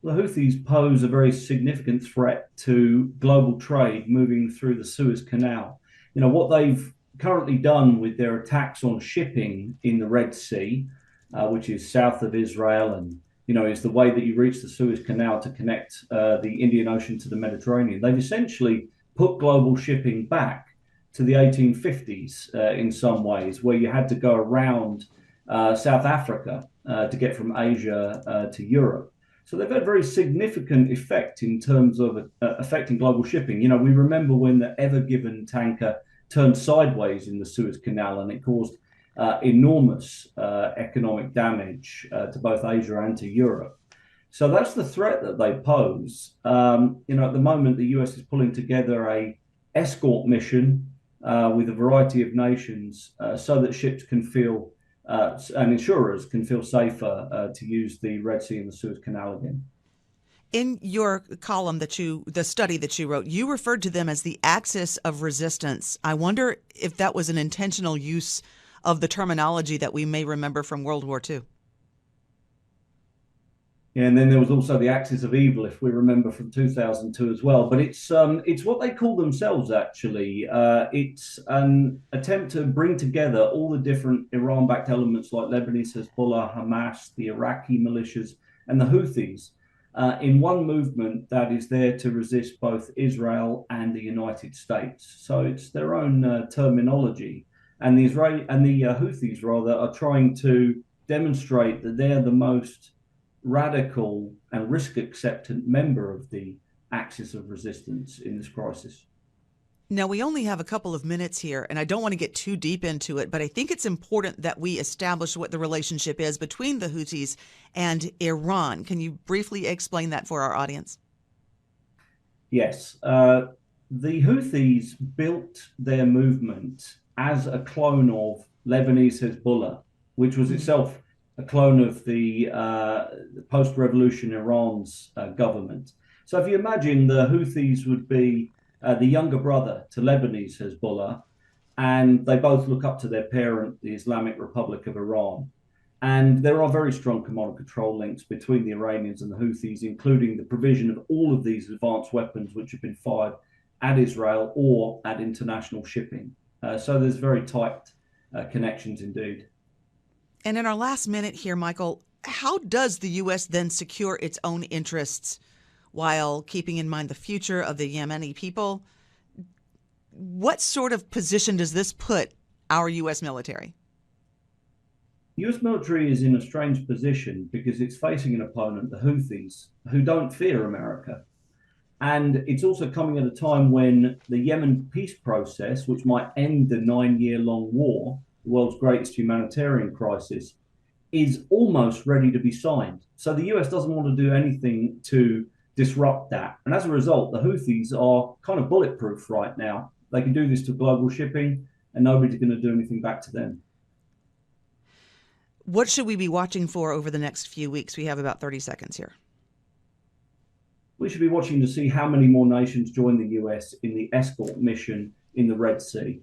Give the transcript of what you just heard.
The Houthis pose a very significant threat to global trade moving through the Suez Canal. What they've currently done with their attacks on shipping in the Red Sea, which is south of Israel, and is the way that you reach the Suez Canal to connect the Indian Ocean to the Mediterranean. They've essentially put global shipping back to the 1850s in some ways, where you had to go around South Africa to get from Asia to Europe. So they've had a very significant effect in terms of affecting global shipping. We remember when the Ever Given tanker turned sideways in the Suez Canal, and it caused enormous economic damage to both Asia and to Europe. So that's the threat that they pose. At the moment, the US is pulling together a escort mission with a variety of nations so that ships can feel and insurers can feel safer to use the Red Sea and the Suez Canal again. In your column the study that you wrote, you referred to them as the axis of resistance. I wonder if that was an intentional use of the terminology that we may remember from World War II. Yeah, and then there was also the axis of evil, if we remember, from 2002 as well. But it's what they call themselves, actually. It's an attempt to bring together all the different Iran-backed elements like Lebanese Hezbollah, Hamas, the Iraqi militias, and the Houthis in one movement that is there to resist both Israel and the United States. So it's their own terminology. And the Houthis, rather, are trying to demonstrate that they're the most radical and risk-acceptant member of the axis of resistance in this crisis. Now, we only have a couple of minutes here, and I don't want to get too deep into it, but I think it's important that we establish what the relationship is between the Houthis and Iran. Can you briefly explain that for our audience? Yes. The Houthis built their movement as a clone of Lebanese Hezbollah, which was itself a clone of the post-revolution Iran's government. So if you imagine the Houthis would be the younger brother to Lebanese Hezbollah, and they both look up to their parent, the Islamic Republic of Iran. And there are very strong command and control links between the Iranians and the Houthis, including the provision of all of these advanced weapons which have been fired at Israel or at international shipping. So there's very tight connections indeed. And in our last minute here, Michael, how does the U.S. then secure its own interests while keeping in mind the future of the Yemeni people? What sort of position does this put our U.S. military? The U.S. military is in a strange position because it's facing an opponent, the Houthis, who don't fear America. And it's also coming at a time when the Yemen peace process, which might end the 9-year-long war, the world's greatest humanitarian crisis, is almost ready to be signed. So the US doesn't want to do anything to disrupt that. And as a result, the Houthis are kind of bulletproof right now. They can do this to global shipping and nobody's going to do anything back to them. What should we be watching for over the next few weeks? We have about 30 seconds here. We should be watching to see how many more nations join the US in the escort mission in the Red Sea.